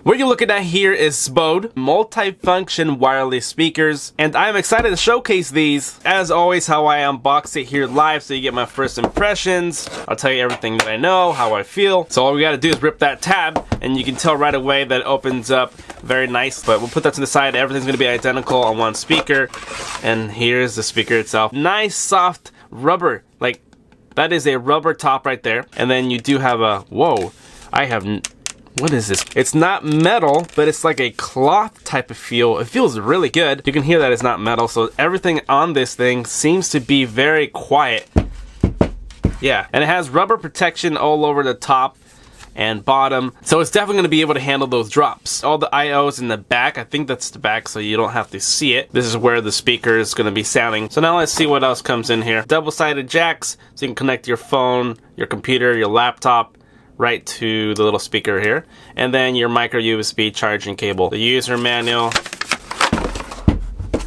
What you're looking at here is Sbode multi-function wireless speakers, and I'm excited to showcase these. As always, how I unbox it here live so you get my first impressions. I'll tell you everything that I know, how I feel. So all we gotta do is rip that tab, and you can tell right away that it opens up very nice. But we'll put that to the side. Everything's gonna be identical on one speaker. And here's the speaker itself. Nice soft rubber, like that is a rubber top right there. And then you do have a, whoa, what is this? It's not metal, but it's like a cloth type of feel. It feels really good. You can hear that it's not metal, so everything on this thing seems to be very quiet. Yeah, and it has rubber protection all over the top and bottom, so it's definitely going to be able to handle those drops. All the I/Os in the back, I think that's the back, so you don't have to see it. This is where the speaker is going to be sounding. So now let's see what else comes in here. Double-sided jacks, so you can connect your phone, your computer, your laptop, right to the little speaker here, and then your micro USB charging cable. The user manual.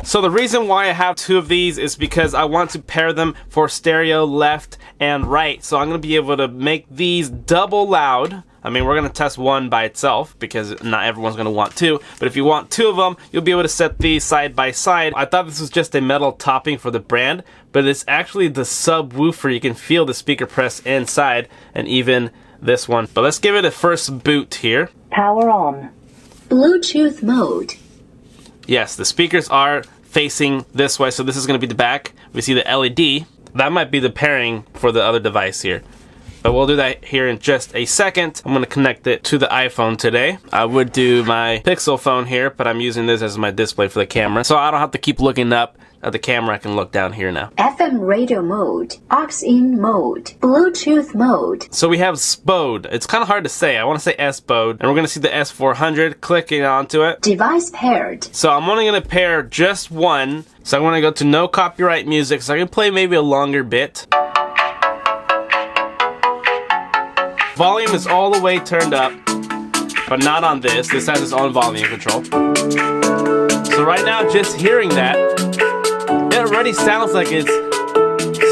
So the reason why I have two of these is because I want to pair them for stereo left and right. So I'm going to be able to make these double loud. I mean, we're going to test one by itself because not everyone's going to want two. But if you want two of them, you'll be able to set these side by side. I thought this was just a metal topping for the brand, but it's actually the subwoofer. You can feel the speaker press inside, and even this one. But let's give it a first boot here. Power on. Bluetooth mode. Yes, the speakers are facing this way, so this is going to be the back. We see the LED. That might be the pairing for the other device here. But we'll do that here in just a second. I'm going to connect it to the iPhone today. I would do my Pixel phone here, but I'm using this as my display for the camera. So I don't have to keep looking up at the camera. I can look down here now. FM radio mode, aux-in mode, Bluetooth mode. So we have Sbode. It's kind of hard to say. I want to say Sbode. And we're going to see the S400 clicking onto it. Device paired. So I'm only going to pair just one. So I'm going to go to no copyright music. So I can play maybe a longer bit. Volume is all the way turned up, but not on this. This has its own volume control. So right now, just hearing that, it already sounds like it's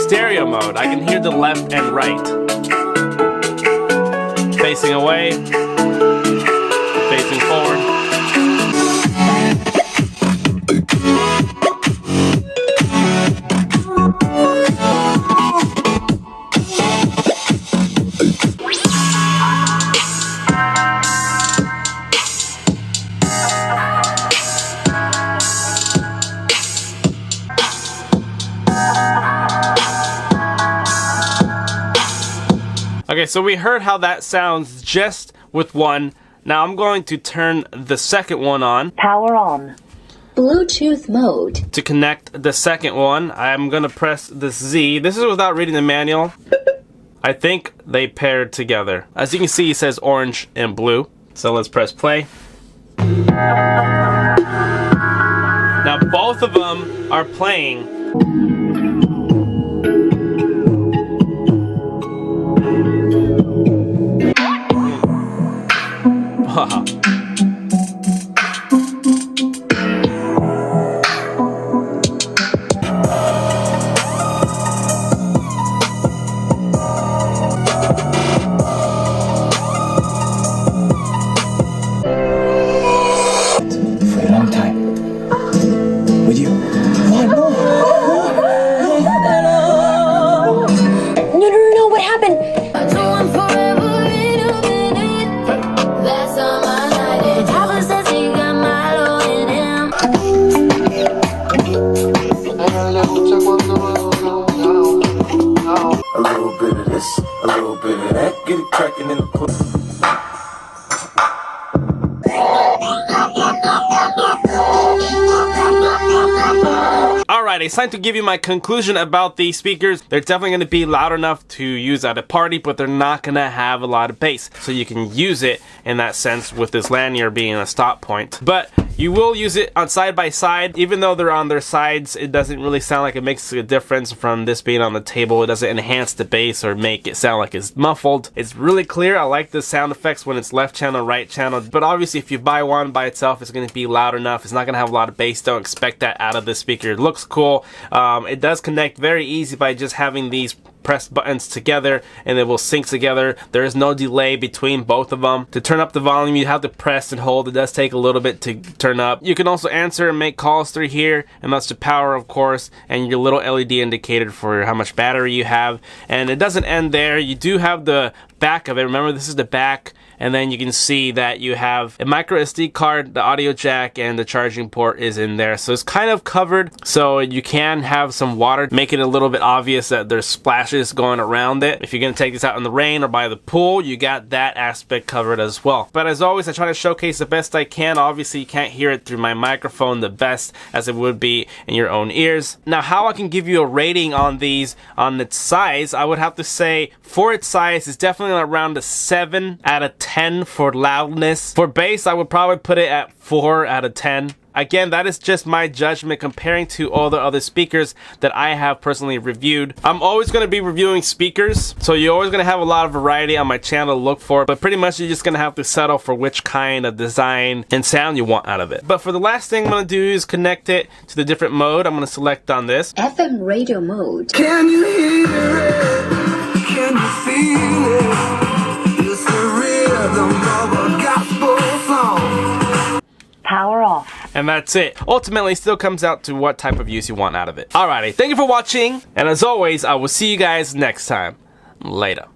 stereo mode. I can hear the left and right. Facing away, facing forward. Okay, so we heard how that sounds just with one. Now I'm going to turn the second one on. Power on. Bluetooth mode. To connect the second one, I'm going to press the Z. This is without reading the manual. I think they paired together. As you can see, it says orange and blue. So let's press play. Now both of them are playing. A little bit of that, get it cracking in the club. Alright, it's time to give you my conclusion about these speakers. They're definitely going to be loud enough to use at a party, but they're not going to have a lot of bass. So you can use it in that sense with this lanyard being a stop point. But you will use it on side by side. Even though they're on their sides, it doesn't really sound like it makes a difference from this being on the table. It doesn't enhance the bass or make it sound like it's muffled. It's really clear. I like the sound effects when it's left channel, right channel. But obviously if you buy one by itself, it's going to be loud enough. It's not going to have a lot of bass. Don't expect that out of this speaker. It looks cool. It does connect very easy by just having these press buttons together and it will sync together. There is no delay between both of them. To turn up the volume, you have to press and hold. It does take a little bit to turn up. You can also answer and make calls through here, and that's the power, of course, and your little LED indicator for how much battery you have. And it doesn't end there. You do have the back of it. Remember, this is the back, and then you can see that you have a micro SD card, the audio jack, and the charging port is in there. So it's kind of covered, so you can have some water, make it a little bit obvious that there's splashes going around it. If you're gonna take this out in the rain or by the pool, you got that aspect covered as well. But as always, I try to showcase the best I can. Obviously, you can't hear it through my microphone the best as it would be in your own ears. Now, how I can give you a rating on these, on its size, I would have to say for its size, it's definitely around a 7 out of 10 for loudness. For bass, I would probably put it at 4 out of 10. Again, that is just my judgment comparing to all the other speakers that I have personally reviewed. I'm always going to be reviewing speakers, so you're always going to have a lot of variety on my channel to look for, but pretty much you're just going to have to settle for which kind of design and sound you want out of it. But for the last thing I'm going to do is connect it to the different mode. I'm going to select on this. FM radio mode. Can you hear it? Can you feel it? It's the rhythm of a gospel song. Power off. And that's it. Ultimately, it still comes out to what type of use you want out of it. Alrighty, thank you for watching, and as always, I will see you guys next time. Later.